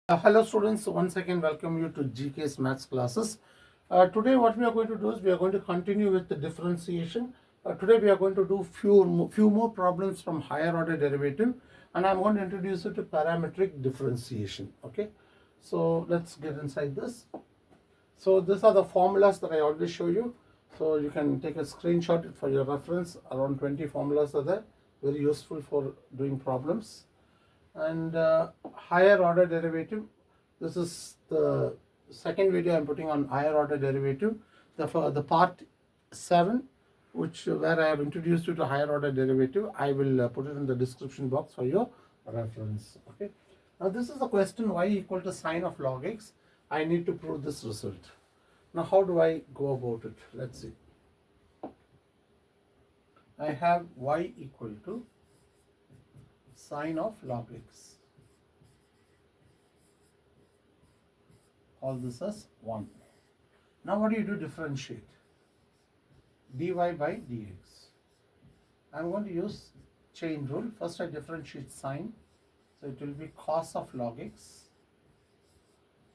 Hello students, once again welcome you to GK's maths classes. Today what we are going to do is we are going to continue with the differentiation. Today we are going to do few more problems from higher order derivative, and I'm going to introduce you to parametric differentiation. Okay, so let's get inside this. So these are the formulas that I already show you. So you can take a screenshot for your reference. Around 20 formulas are there, very useful for doing problems. And higher order derivative, this is the second video I'm putting on higher order derivative, the part 7, which where I have introduced you to higher order derivative. I will put it in the description box for your reference. Okay, now this is the question: y equal to sine of log x. I need to prove this result. Now how do I go about it? Let's see. I have y equal to sine of log x. All this as 1. Now what do you do? Differentiate dy by dx. I'm going to use chain rule. First I differentiate sine, so it will be cos of log x.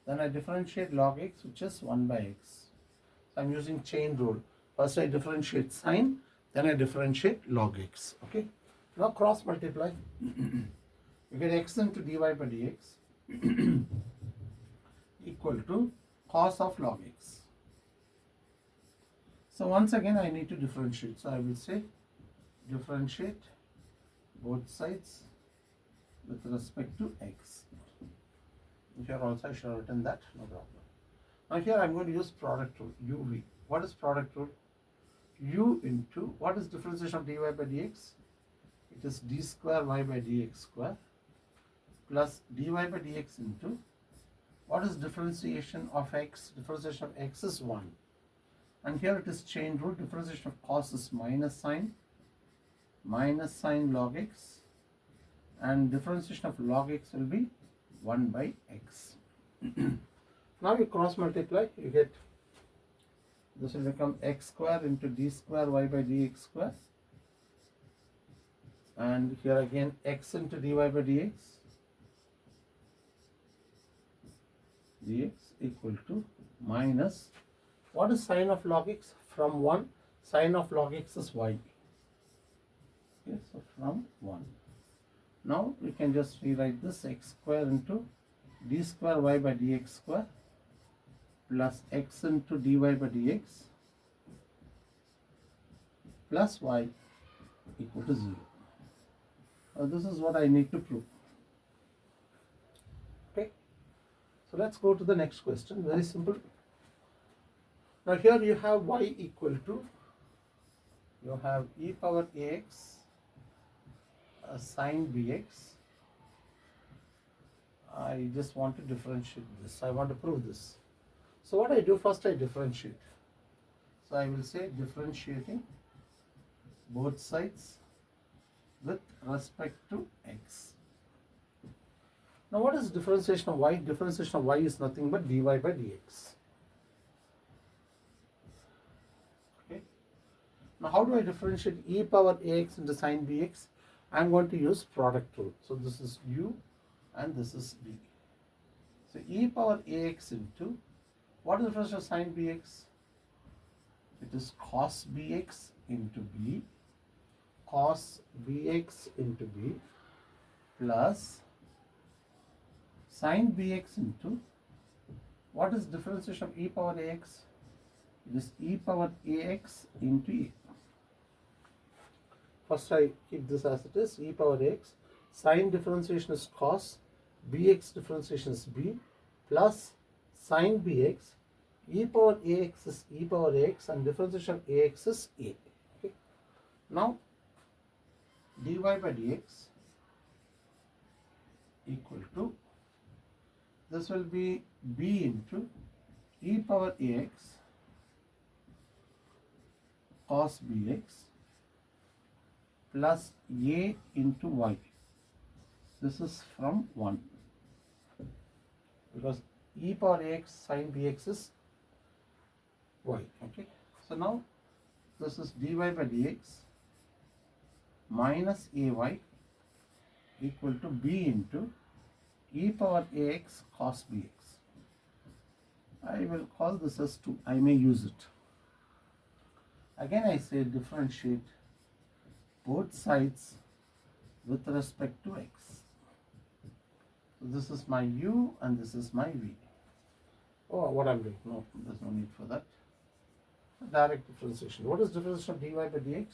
Then I differentiate log x, which is 1 by x. So I'm using chain rule. First I differentiate sine, then I differentiate log x. Okay. Now cross multiply. You get x into dy by dx equal to cos of log x. So once again I need to differentiate. So I will say differentiate both sides with respect to x. Here also I should have written that, no problem. Now here I am going to use product rule, uv. What is product rule? U into, what is differentiation of dy by dx? It is d square y by dx square plus dy by dx into, what is differentiation of x? Differentiation of x is 1. And here it is chain rule. Differentiation of cos is minus sine log x. And differentiation of log x will be 1 by x. Now you cross multiply, you get, this will become x square into d square y by dx square. And here again x into dy by dx equal to minus, what is sine of log x? From 1, sine of log x is y. Okay, so from 1. Now we can just rewrite this: x square into d square y by dx square plus x into dy by dx plus y equal to 0. This is what I need to prove. Okay, so let's go to the next question. Very simple. Now here you have y equal to, you have e power ax sine bx. I just want to differentiate this. I want to prove this. So what I do, first I differentiate. So I will say differentiating both sides with respect to x. Now what is differentiation of y? Differentiation of y is nothing but dy by dx. Okay. Now how do I differentiate e power ax into sine bx? I am going to use product rule. So this is u and this is b. So e power ax into, what is the difference of sine bx? It is cos bx into b, cos bx into b plus sine bx into, what is differentiation of e power ax? It is e power ax into e. First I keep this as it is, e power x. Sine differentiation is cos, bx differentiation is b plus sine bx. E power ax is e power x and differentiation of ax is a. Okay. Now dy by dx equal to, this will be b into e power ax cos bx plus a into y. This is from 1 because e power ax sine bx is y. Okay. So now this is dy by dx minus ay equal to b into e power ax cos bx. I will call this as 2. I may use it. Again I say differentiate both sides with respect to x. So this is my u and this is my v. Oh, what I'm doing? No, there's no need for that. Direct differentiation. What is differentiation of dy by dx?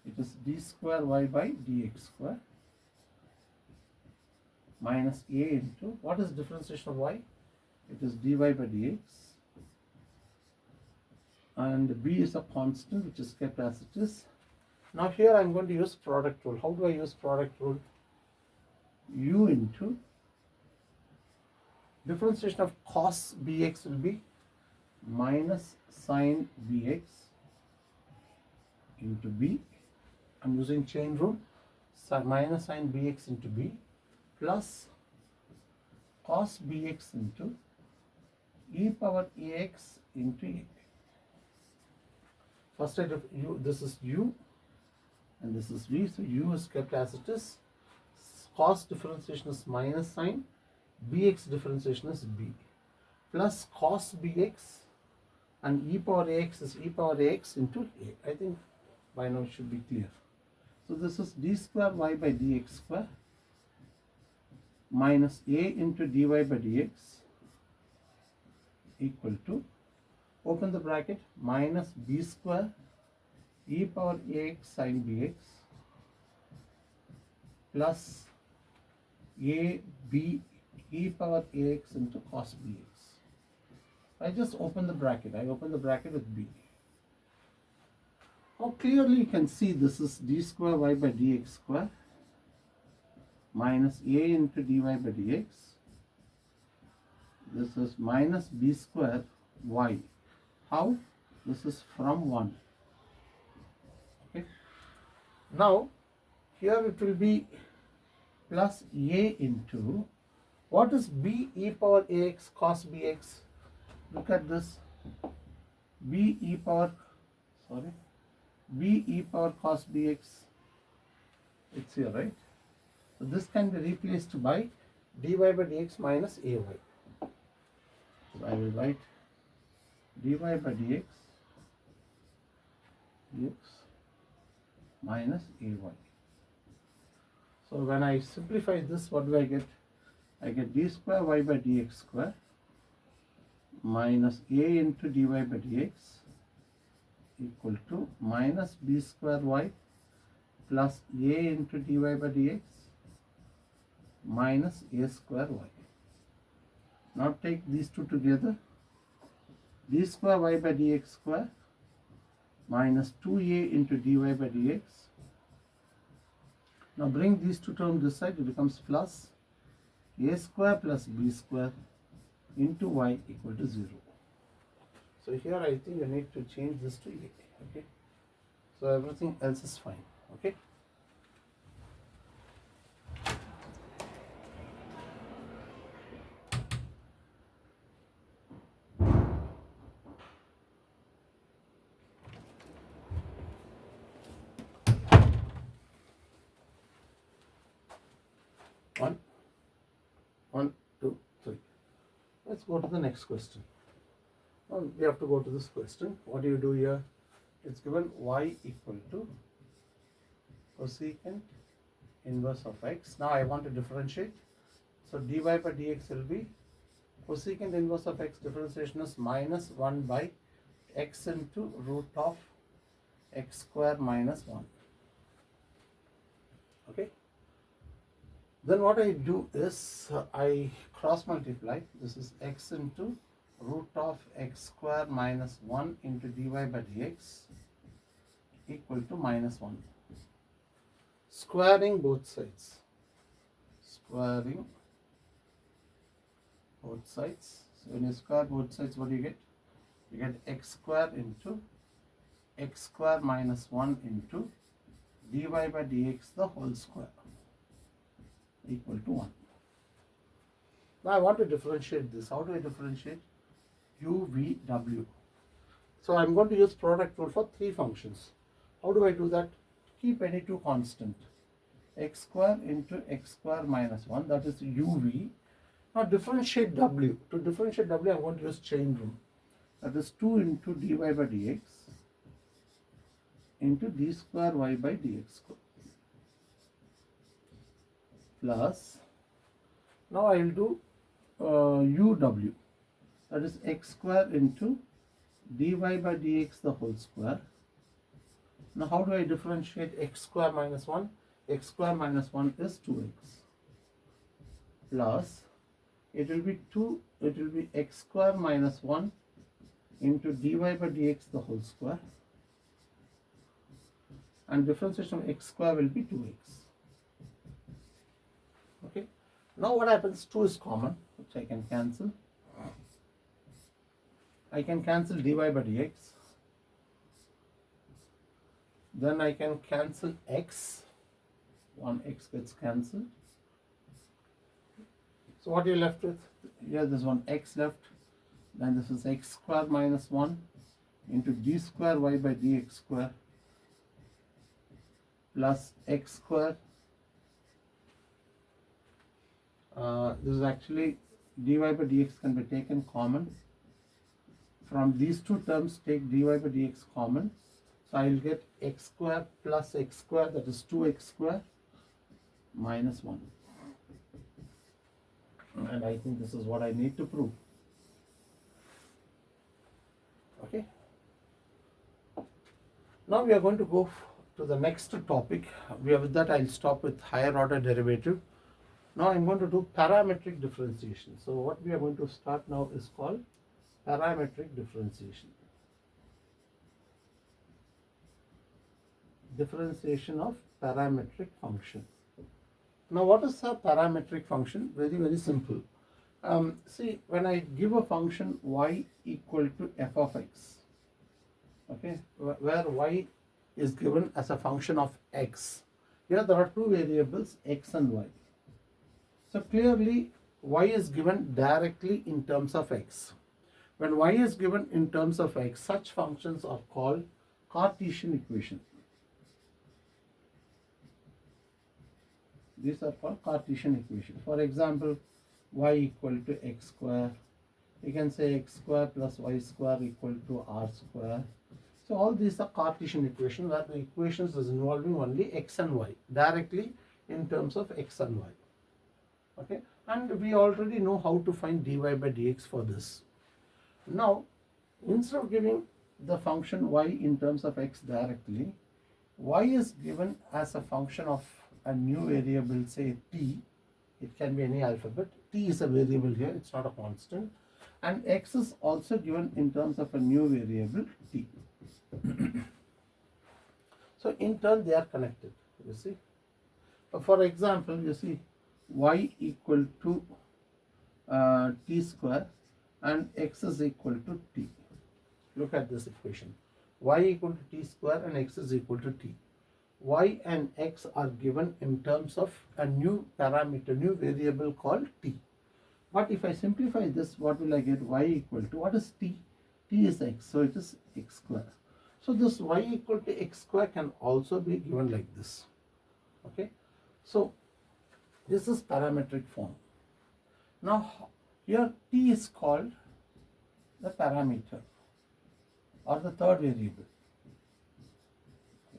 It is d square y by dx square minus a into, what is differentiation of y? It is dy by dx, and b is a constant which is kept as it is. Now here I am going to use product rule. How do I use product rule? U into differentiation of cos bx will be minus sin bx into b. I am using chain rule. So minus sin bx into b plus cos bx into e power ax into a. First I u, this is u and this is v, so u is kept as it is. Cos differentiation is minus sin, bx differentiation is b, plus cos bx and e power ax is e power ax into a. I think by now it should be clear. So this is d square y by dx square minus a into dy by dx equal to, open the bracket, minus b square e power ax sin bx plus a b e power ax into cos bx. I just open the bracket. I open the bracket with b. Now clearly you can see this is d square y by dx square minus a into dy by dx. This is minus b square y. How? This is from 1. Okay. Now here it will be plus a into, what is b e power ax cos bx? Look at this. b e power cos bx. It's here, right? So this can be replaced by dy by dx minus ay. So I will write dy by dx minus ay. So when I simplify this, what do I get? I get d square y by dx square minus a into dy by dx equal to minus b square y plus a into dy by dx minus a square y. Now take these two together. D square y by dx square minus 2a into dy by dx. Now bring these two terms this side, it becomes plus a square plus b square into y equal to 0. So here I think you need to change this to a. Okay. So everything else is fine. Okay. One, two, three. Let's go to the next question. Well, we have to go to this question. What do you do here? It's given y equal to cosecant inverse of x. Now I want to differentiate. So dy by dx will be cosecant inverse of x, differentiation is minus 1 by x into root of x square minus 1. Okay. Then what I do is I cross multiply. This is x into root of x square minus 1 into dy by dx equal to minus 1. Squaring both sides. Squaring both sides. So when you square both sides, what do you get? You get x square into x square minus 1 into dy by dx the whole square equal to 1. Now I want to differentiate this. How do I differentiate? U, V, W. So I'm going to use product rule for 3 functions. How do I do that? Keep any two constant. x square into x square minus 1, that is uv. Now differentiate w. To differentiate w, I'm going to use chain rule. That is 2 into dy by dx into d square y by dx square plus, now I will do uw, that is x square into dy by dx the whole square. Now how do I differentiate x square minus 1? X square minus 1 is 2x plus, it will be x square minus 1 into dy by dx the whole square, and differentiation of x square will be 2x. Okay. Now what happens? 2 is common, which I can cancel. I can cancel dy by dx. Then I can cancel x. 1x gets cancelled. So what you're left with? Here there's one x left. Then this is x square minus 1 into d square y by dx square plus x square. This is actually dy by dx can be taken common. From these two terms, take dy by dx common. So I will get x square plus x square, that is 2x square minus 1. And I think this is what I need to prove. Okay. Now we are going to go to the next topic. With that I'll stop with higher order derivative. Now I'm going to do parametric differentiation. So what we are going to start now is called parametric differentiation. Differentiation of parametric function. Now what is a parametric function? Very, very simple. See, when I give a function y equal to f of x, okay, where y is given as a function of x. Here there are two variables, x and y. So clearly y is given directly in terms of x. When y is given in terms of x, such functions are called Cartesian equation. These are called Cartesian equation. For example, y equal to x square. You can say x square plus y square equal to r square. So all these are Cartesian equations where the equations is involving only x and y directly in terms of x and y. Okay, and we already know how to find dy by dx for this. Now, instead of giving the function y in terms of x directly, y is given as a function of a new variable, say t. It can be any alphabet. T is a variable here, it's not a constant. And x is also given in terms of a new variable t. So in turn they are connected, you see. For example, you see y equal to t square and x is equal to t. Look at this equation. Y equal to t square and x is equal to t. Y and x are given in terms of a new parameter, new variable called t. But if I simplify this, what will I get? Y equal to, what is t? T is x, so it is x square. So this y equal to x square can also be given like this. Okay. So this is parametric form. Now here t is called the parameter or the third variable.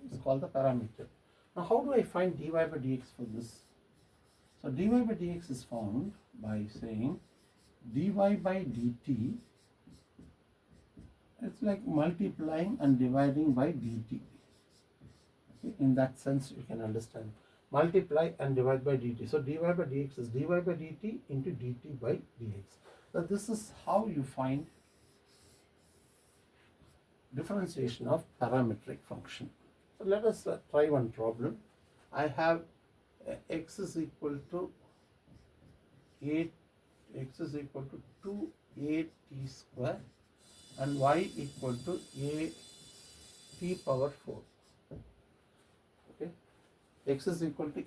It's called the parameter. Now how do I find dy by dx for this? So dy by dx is found by saying dy by dt. It's like multiplying and dividing by dt. Okay, in that sense you can understand. Multiply and divide by dt. So dy by dx is dy by dt into dt by dx. So this is how you find differentiation of parametric function. So let us try one problem. I have x is equal to 8, x is equal to 2a t square and y equal to a t power 4. Okay, x is equal to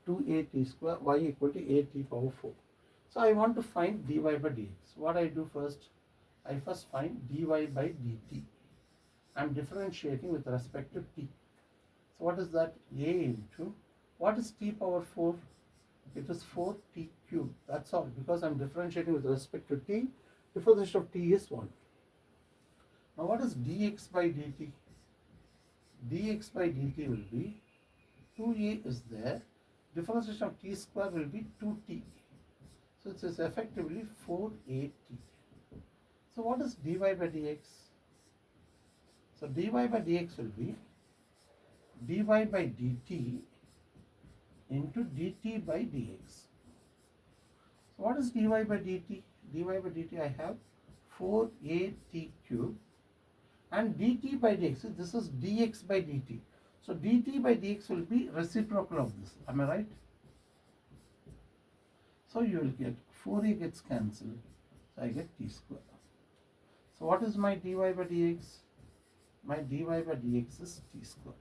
2a t square, y equal to a t power 4. So I want to find dy by dx. What I do first? I first find dy by dt. I am differentiating with respect to t. So what is that? A into What is t power 4? It is 4t cubed. That's all, because I'm differentiating with respect to t. Differentiation of t is 1. Now what is dx by dt? Dx by dt will be 2a is there. Differentiation of t square will be 2t. So it is effectively 4at. So what is dy by dx? So dy by dx will be dy by dt into dt by dx. So what is dy by dt? Dy by dt I have 4at cube, and dt by dx, this is dx by dt. So dt by dx will be reciprocal of this. Am I right? So you will get 4a gets cancelled. So I get t square. So what is my dy by dx? My dy by dx is t square.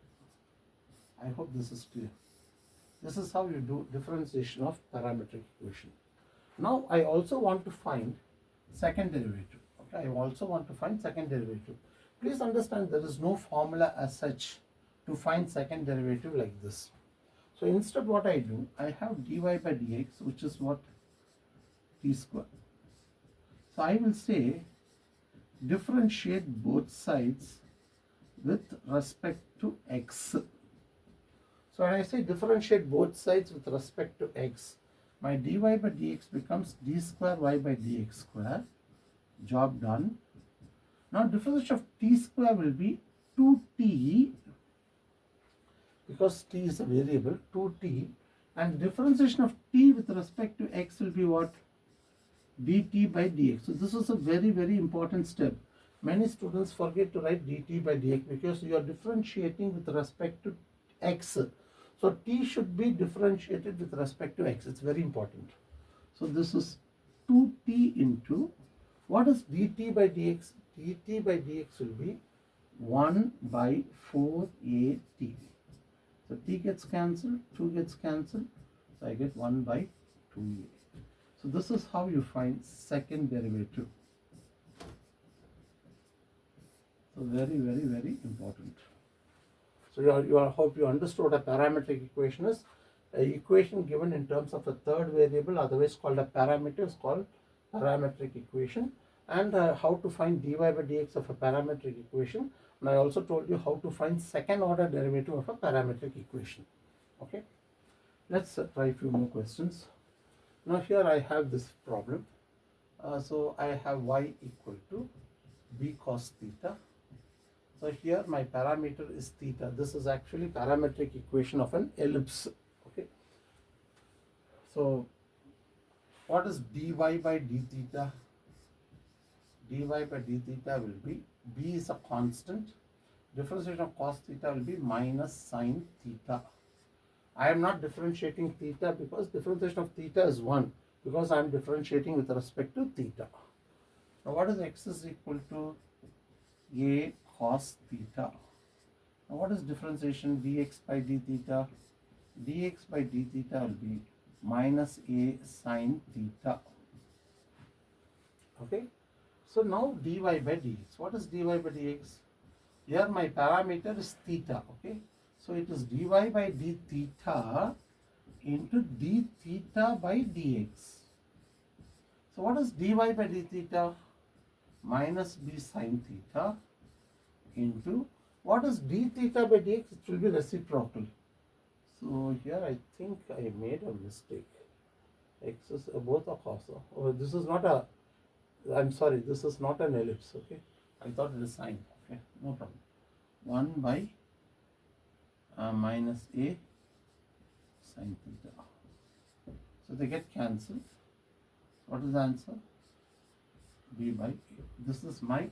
I hope this is clear. This is how you do differentiation of parametric equation. Now I also want to find second derivative. Okay, I also want to find second derivative. Please understand there is no formula as such to find second derivative like this. So instead what I do, I have dy by dx, which is what? T square. So I will say differentiate both sides with respect to x. So when I say differentiate both sides with respect to x, my dy by dx becomes d square y by dx square. Job done. Now differentiation of t square will be 2t, because t is a variable, 2t, and differentiation of t with respect to x will be what? dt by dx. So this is a very, very important step. Many students forget to write dt by dx because you are differentiating with respect to x. So t should be differentiated with respect to x. It's very important. So this is 2t into, what is dt by dx? dt by dx will be 1 by 4at. So t gets cancelled, 2 gets cancelled. So I get 1 by 2a. So this is how you find second derivative. So very, very, very important. So I hope you understood what a parametric equation is. An equation given in terms of a third variable, otherwise called a parameter, is called parametric equation. And how to find dy by dx of a parametric equation. And I also told you how to find second order derivative of a parametric equation. Okay. Let's try a few more questions. Now here I have this problem. So I have y equal to b cos theta. So here my parameter is theta. This is actually parametric equation of an ellipse. Okay. So what is dy by d theta? dy by d theta will be, b is a constant. Differentiation of cos theta will be minus sine theta. I am not differentiating theta because differentiation of theta is 1, because I am differentiating with respect to theta. Now what is x is equal to a cos theta. Now what is differentiation? Dx by d theta. Dx by d theta will be minus a sine theta. Okay. So now dy by dx. What is dy by dx? Here my parameter is theta. Okay. So it is dy by d theta into d theta by dx. So what is dy by d theta? Minus b sine theta into, what is d theta by dx? It will be reciprocal. So here I think I made a mistake. X is both are cos. Oh, this is not a, I'm sorry, this is not an ellipse. Okay, I thought it is sine. Okay, no problem. 1 by minus a sine theta. So they get cancelled. What is the answer? d by a. This is my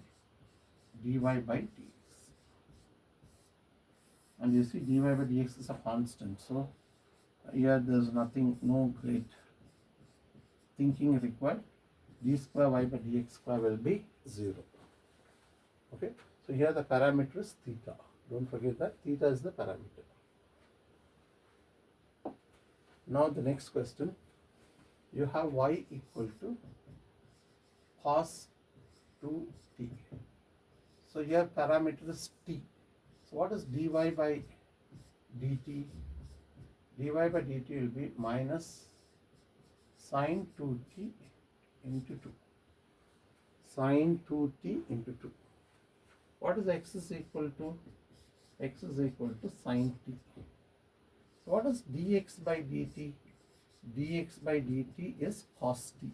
dy by dx. And you see dy by dx is a constant. So here there is nothing, no great thinking required. D square y by dx square will be 0. Okay. So here the parameter is theta. Don't forget that theta is the parameter. Now the next question. You have y equal to cos 2t. So here parameter is t. So what is dy by dt? dy by dt will be minus sine 2t into 2. Sine 2t into 2. What is x is equal to? X is equal to sine t. So what is dx by dt? Dx by dt is cos t.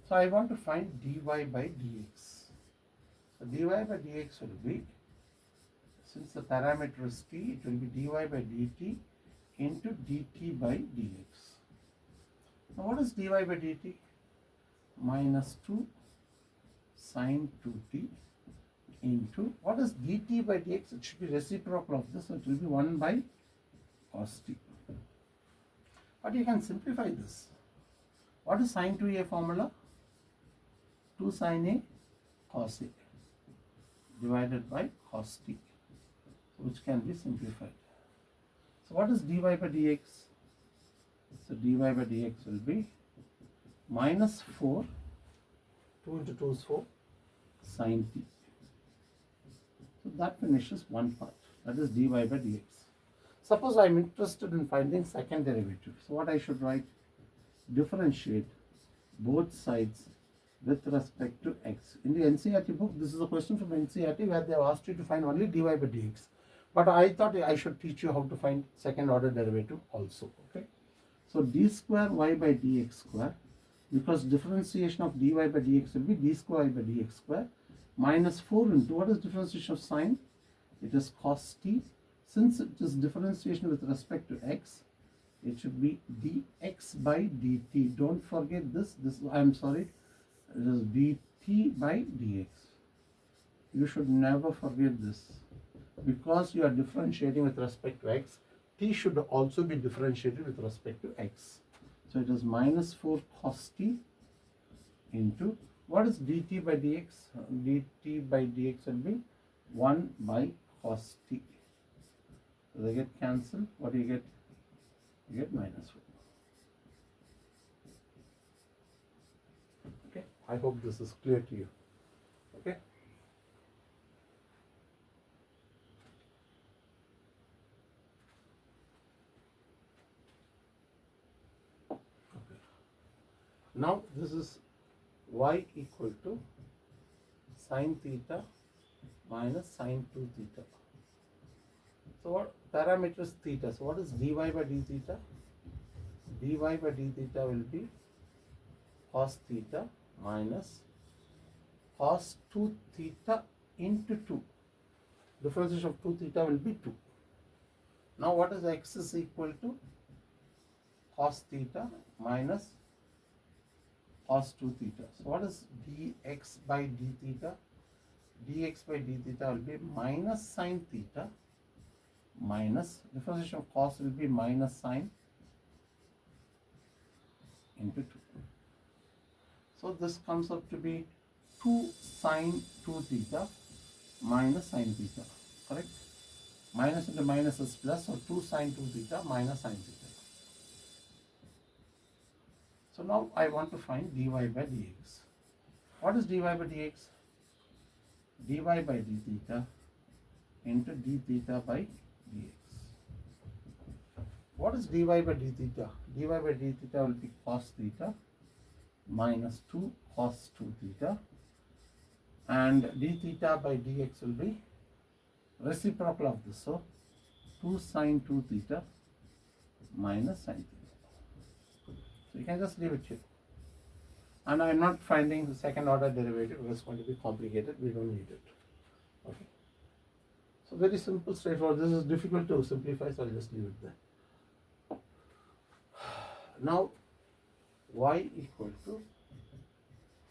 So I want to find dy by dx. So dy by dx will be, since the parameter is t, it will be dy by dt into dt by dx. Now what is dy by dt? Minus 2 sine 2t into, what is dt by dx? It should be reciprocal of this, so it will be 1 by cos t. But you can simplify this. What is sine 2a formula? 2 sine a cos a divided by cos t, which can be simplified. So what is dy by dx? So dy by dx will be minus 4, 2 into 2 is 4, sine t. So that finishes one part, that is dy by dx. Suppose I am interested in finding second derivative. So what I should write? Differentiate both sides with respect to x. In the NCERT book, this is a question from NCERT where they have asked you to find only dy by dx. But I thought I should teach you how to find second order derivative also. Okay. So d square y by dx square, because differentiation of dy by dx will be d square y by dx square minus 4 into, what is differentiation of sine? It is cos t. Since it is differentiation with respect to x, it should be dx by dt. Don't forget this. I am sorry. It is dt by dx. You should never forget this. Because you are differentiating with respect to x, t should also be differentiated with respect to x. So it is minus 4 cos t into, what is dt by dx? Dt by dx will be 1 by cos t. So they get cancelled. What do you get? You get minus 4. Okay. I hope this is clear to you. Okay. Now this is y equal to sine theta minus sine 2 theta. So what parameter is theta? So what is dy by d theta? Dy by d theta will be cos theta minus cos 2 theta into 2. Differentiation of 2 theta will be 2. Now what is x is equal to? Cos theta minus cos 2 theta. So what is dx by d theta? Dx by d theta will be minus sine theta minus, differentiation of cos will be minus sine into 2. So this comes up to be 2 sine 2 theta minus sine theta, correct? Minus into minus is plus, so 2 sine 2 theta minus sine theta. So now I want to find dy by dx. What is dy by dx? Dy by d theta into d theta by dx. What is dy by d theta? Dy by d theta will be cos theta minus 2 cos 2 theta, and d theta by dx will be reciprocal of this. So 2 sine 2 theta minus sine theta. So you can just leave it here. And I am not finding the second order derivative because it's going to be complicated. We don't need it. Okay. So very simple, straightforward. This is difficult to simplify, so I'll just leave it there. Now y equal to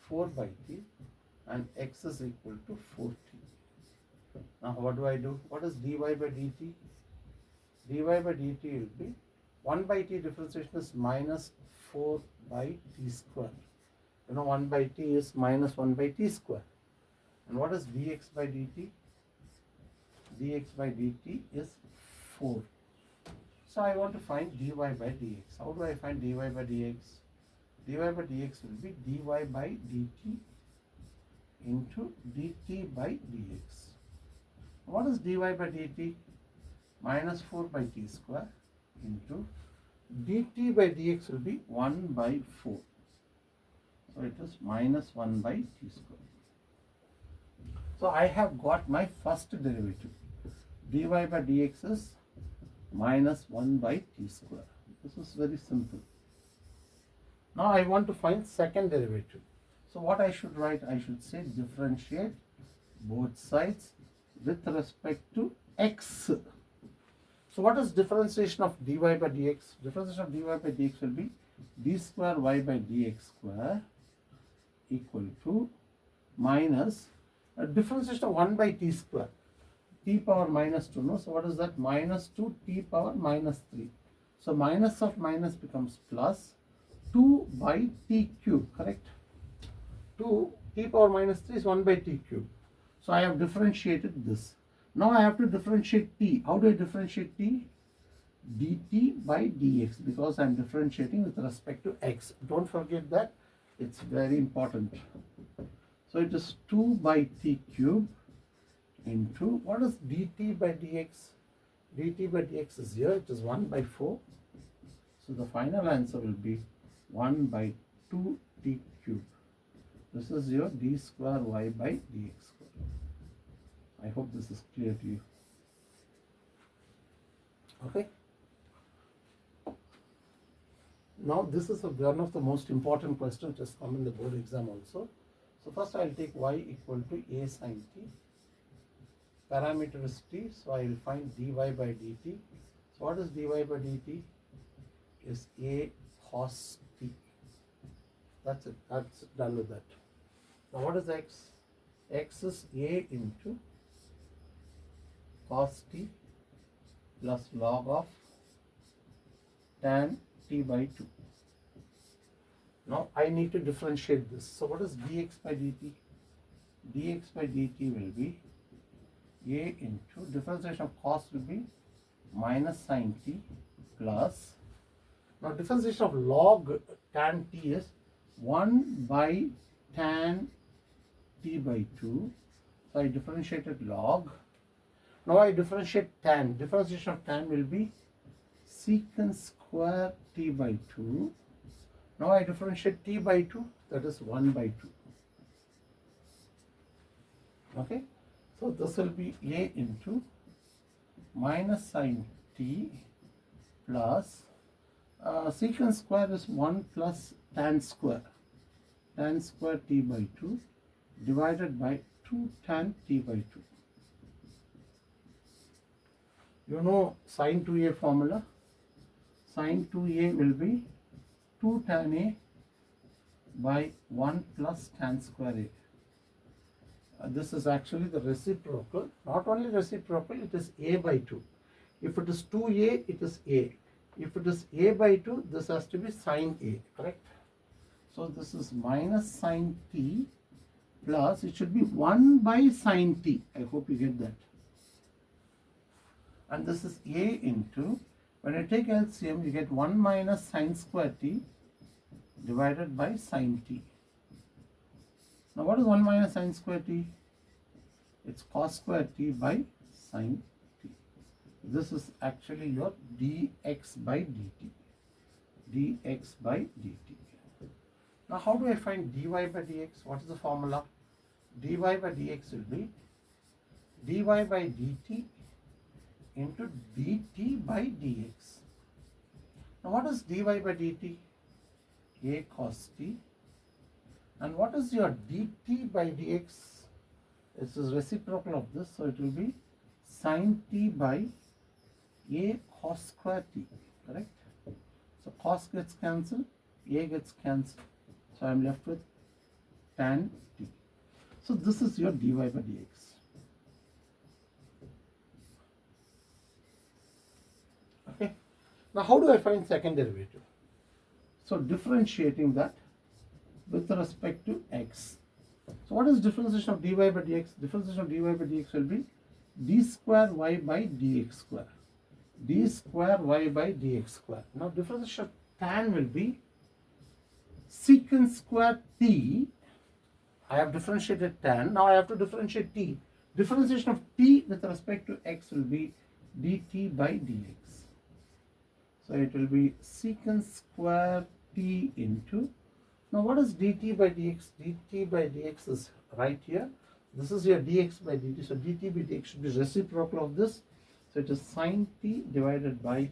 4 by t and x is equal to 4t. Now what do I do? What is dy by dt? Dy by dt will be 1 by t differentiation is minus 4 by t square. You know 1 by t is minus 1 by t square. And what is dx by dt? Dx by dt is 4. So I want to find dy by dx. How do I find dy by dx? Dy by dx will be dy by dt into dt by dx. What is dy by dt? Minus 4 by t square into dt by dx will be 1 by 4. So it is minus 1 by t square. So I have got my first derivative. dy by dx is minus 1 by t square. This is very simple. Now I want to find second derivative. So what I should write? I should say differentiate both sides with respect to x. So what is differentiation of dy by dx? Differentiation of dy by dx will be d square y by dx square equal to minus a differentiation of 1 by t square, t power minus 2. No? So what is that? Minus 2 t power minus 3. So minus of minus becomes plus 2 by t cube, correct? 2 t power minus 3 is 1 by t cube. So I have differentiated this. Now I have to differentiate t. How do I differentiate t? dt by dx, because I am differentiating with respect to x. Don't forget that. It's very important. So it is 2 by t cube into, what is dt by dx? dt by dx is here. It is 1 by 4. So the final answer will be 1 by 2 t cube. This is your d square y by dx square. I hope this is clear to you. Okay. Now this is one of the most important questions which has come in the board exam also. So first I will take y equal to a sin t. Parameter is t, so I will find dy by dt. So what is dy by dt? Is a cos t. That's it. That's done with that. Now what is x? X is a into cos t plus log of tan t by 2. Now I need to differentiate this. So what is dx by dt? Dx by dt will be a into differentiation of cos will be minus sin t plus, now differentiation of log tan t is 1 by tan t by 2. So I differentiated log. Now I differentiate tan. Differentiation of tan will be secant square t by 2. Now I differentiate t by 2, that is 1 by 2. Okay. So this will be a into minus sin t plus secant square is 1 plus tan square. Tan square t by 2 divided by 2 tan t by 2. You know sin 2a formula? Sin 2a will be 2 tan a by 1 plus tan square a. This is actually the reciprocal. Not only reciprocal, it is a by 2. If it is 2a, it is a. If it is a by 2, this has to be sin a, correct? So this is minus sin t plus, it should be 1 by sin t. I hope you get that. And this is a into, when I take LCM, you get 1 minus sin square t divided by sin t. Now what is 1 minus sin square t? It's cos square t by sin t. This is actually your dx by dt. dx by dt. Now how do I find dy by dx? What is the formula? dy by dx will be dy by dt into dt by dx. Now what is dy by dt? A cos t. And what is your dt by dx? This is reciprocal of this, so it will be sin t by a cos square t, correct? So cos gets cancelled, a gets cancelled, so I am left with tan t. So this is your dy by dx. Okay. Now how do I find second derivative? So differentiating that with respect to x. So what is differentiation of dy by dx? Differentiation of dy by dx will be d square y by dx square. d square y by dx square. Now differentiation of tan will be secant square t. I have differentiated tan. Now I have to differentiate t. Differentiation of t with respect to x will be dt by dx. So it will be secant square t into, now what is dt by dx? Dt by dx is right here. This is your dx by dt. So dt by dx should be reciprocal of this. So it is sine t divided by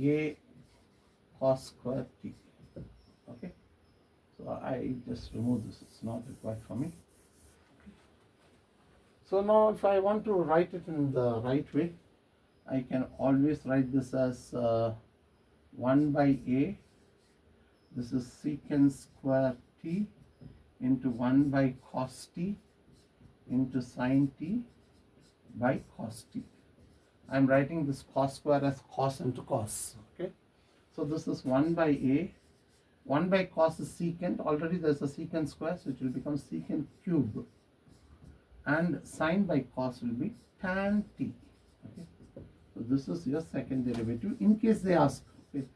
a cos square t. Okay. So I just remove this. It's not required for me. So now if I want to write it in the right way, I can always write this as 1 by a. This is secant square t into 1 by cos t into sine t by cos t. I am writing this cos square as cos into cos. Okay. So this is 1 by a. 1 by cos is secant. Already there is a secant square, so it will become secant cube. And sine by cos will be tan t. Okay. So this is your second derivative. In case they ask, okay,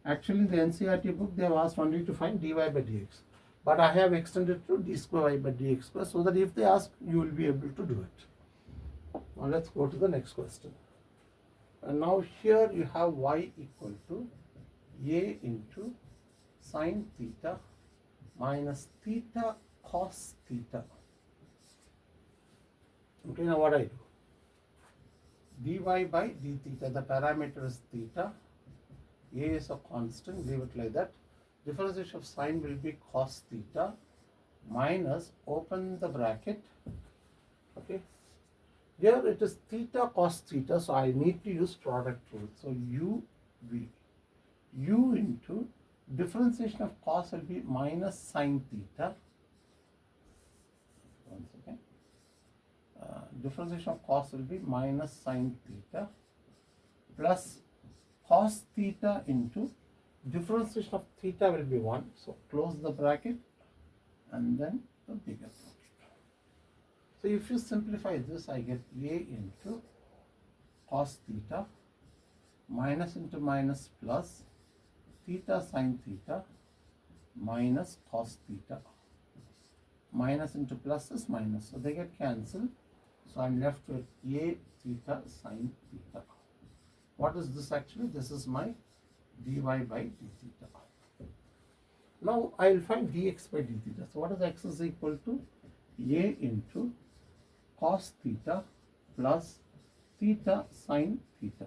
actually in the NCERT book they have asked only to find dy by dx, but I have extended to d square y by dx square, so that if they ask, you will be able to do it. Now let's go to the next question. And now here you have y equal to a into sine theta minus theta cos theta. Okay, now what I do? Dy by d theta, the parameter is theta, a is a constant, leave it like that. Differentiation of sine will be cos theta minus, open the bracket, okay. Here it is theta cos theta, so I need to use product rule. So u into differentiation of cos will be minus sine theta. One second. Differentiation of cos will be minus sine theta plus cos theta into differentiation of theta will be 1. So close the bracket and then the bigger bracket. So if you simplify this, I get a into cos theta minus into minus plus theta sine theta minus cos theta. Minus into plus is minus, so they get cancelled. So I'm left with a theta sine theta. What is this actually? This is my dy by d theta. Now I will find dx by d theta. So what is x is equal to? A into cos theta plus theta sine theta.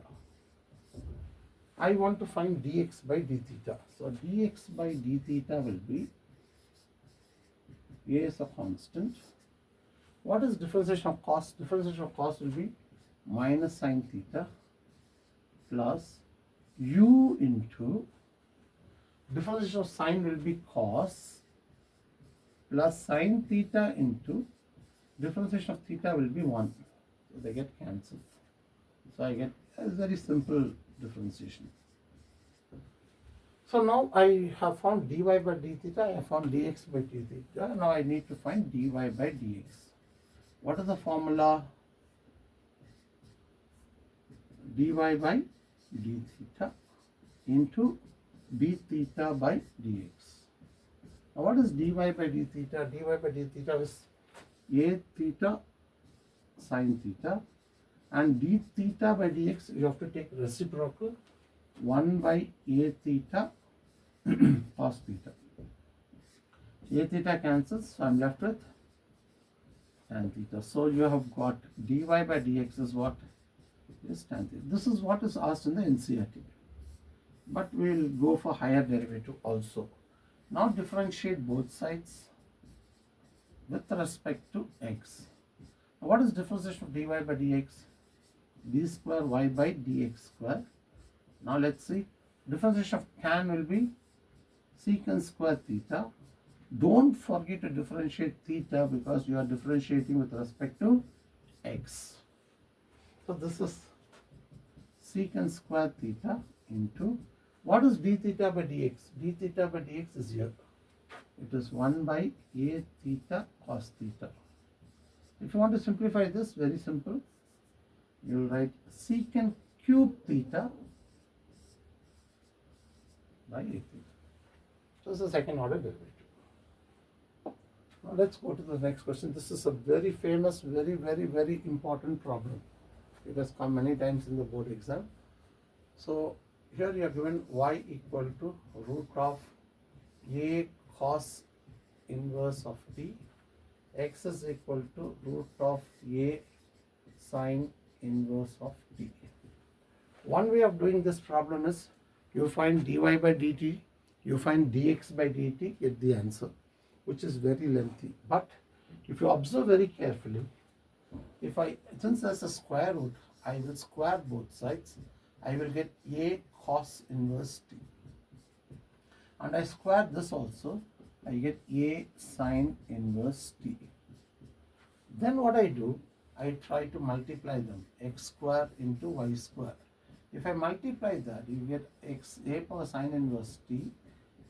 I want to find dx by d theta. So dx by d theta will be, a is a constant. What is differentiation of cos? Differentiation of cos will be minus sine theta plus u into differentiation of sine will be cos plus sine theta into differentiation of theta will be 1. So they get cancelled. So I get a very simple differentiation. So now I have found dy by d theta, I have found dx by d theta. Now I need to find dy by dx. What is the formula? Dy by d theta into d theta by dx. Now what is dy by d theta? Dy by d theta is a theta sine theta, and d theta by dx you have to take reciprocal 1 by a theta cos theta. A theta cancels, so I am left with tan theta. So you have got dy by dx is what is tan theta. This is what is asked in the NCERT. But we will go for higher derivative also. Now differentiate both sides with respect to x. Now what is differentiation of dy by dx? D square y by dx square. Now let's see. Differentiation of tan will be secant square theta. Don't forget to differentiate theta because you are differentiating with respect to x. So this is secant square theta into, what is d theta by dx? D theta by dx is here. It is 1 by a theta cos theta. If you want to simplify this, very simple. You will write secant cube theta by a theta. So this is the second order derivative. Now let's go to the next question. This is a very famous, very important problem. It has come many times in the board exam. So here you are given y equal to root of a cos inverse of t, x is equal to root of a sine inverse of t. One way of doing this problem is you find dy by dt, you find dx by dt, get the answer, which is very lengthy. But if you observe very carefully, since there's a square root, I will square both sides. I will get a cos inverse t. And I square this also, I get a sine inverse t. Then what I do, I try to multiply them, x square into y square. If I multiply that, you get a power sine inverse t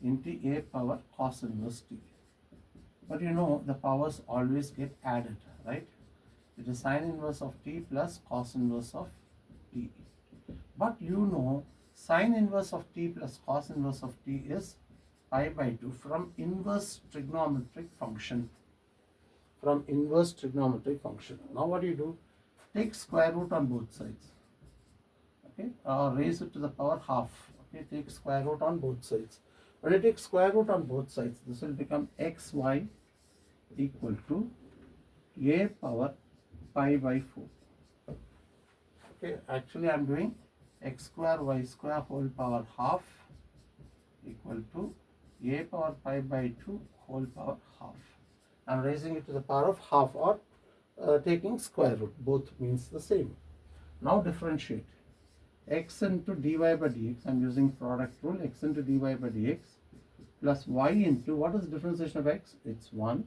into a power cos inverse t. But you know the powers always get added, right? It is sine inverse of t plus cos inverse of t. But you know sine inverse of t plus cos inverse of t is pi by 2 from inverse trigonometric function. Now what do? Take square root on both sides. Okay, or raise it to the power half. Okay, take square root on both sides. When I take square root on both sides, this will become xy equal to a power pi by 4. Okay, actually I am doing x square y square whole power half equal to a power pi by 2 whole power half. I am raising it to the power of half, or taking square root. Both means the same. Now differentiate. X into dy by dx, I am using product rule, x into dy by dx plus y into, what is the differentiation of x? It's 1,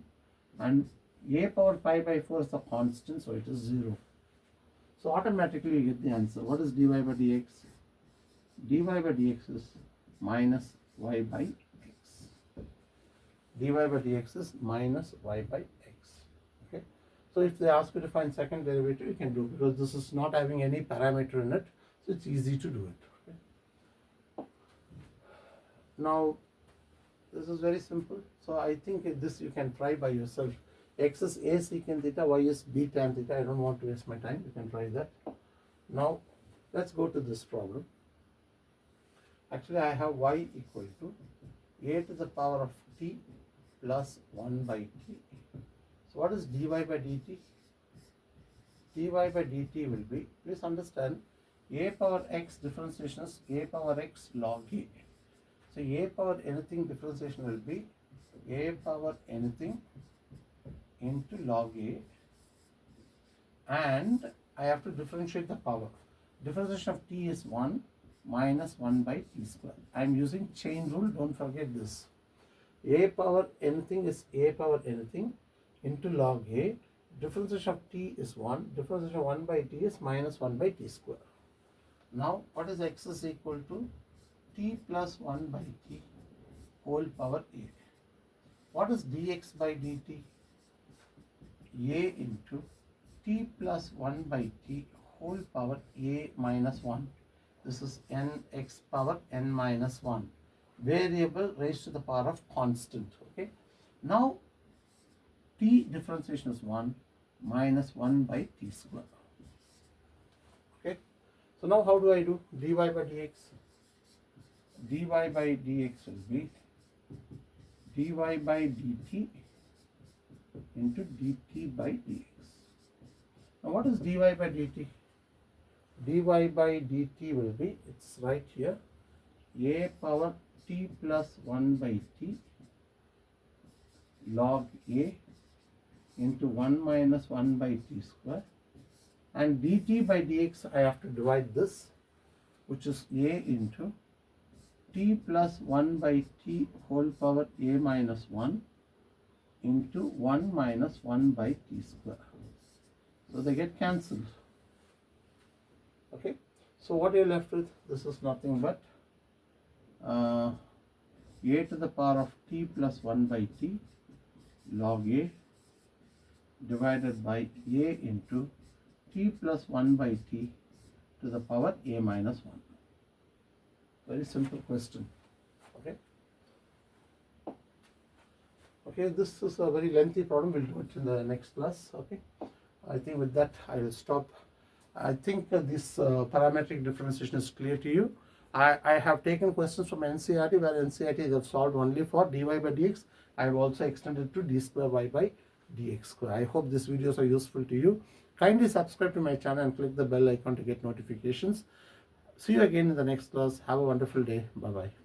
and a power pi by 4 is the constant, so it is 0. So automatically you get the answer. What is dy by dx? Dy by dx is minus y by x. Dy by dx is minus y by x. Okay. So if they ask you to find second derivative, you can do, because this is not having any parameter in it, so it's easy to do it. Okay. Now this is very simple. So I think this you can try by yourself. X is a secant theta, y is b tan theta. I don't want to waste my time. You can try that. Now let's go to this problem. Actually, I have y equal to a to the power of t plus 1 by t. So what is dy by dt? Dy by dt will be, please understand, a power x differentiation is a power x log a. So a power anything differentiation will be a power anything into log a, and I have to differentiate the power. Differentiation of t is 1 minus 1 by t square. I am using chain rule, don't forget this. A power anything is a power anything into log a. Differentiation of t is 1. Differentiation of 1 by t is minus 1 by t square. Now what is x is equal to? T plus 1 by t whole power a. What is dx by dt? A into t plus 1 by t whole power a minus 1. This is nx power n minus 1. Variable raised to the power of constant. Okay. Now t differentiation is 1 minus 1 by t square. Okay. So now how do I do? Dy by dx. Dy by dx will be dy by dt into dt by dx. Now what is dy by dt? Dy by dt will be, it's right here, a power t plus 1 by t log a into 1 minus 1 by t square, and dt by dx I have to divide this, which is a into t plus 1 by t whole power a minus 1 into 1 minus 1 by t square. So they get cancelled. Okay. So what you're left with, this is nothing but a to the power of t plus 1 by t log a divided by a into t plus 1 by t to the power a minus 1. Very simple question. Okay. Okay, this is a very lengthy problem. We'll do it in the next class. Okay. I think with that I will stop. I think this parametric differentiation is clear to you. I have taken questions from NCERT where NCERT have solved only for dy by dx. I have also extended to d square y by dx square. I hope these videos are useful to you. Kindly subscribe to my channel and click the bell icon to get notifications. See you again in the next class. Have a wonderful day. Bye bye.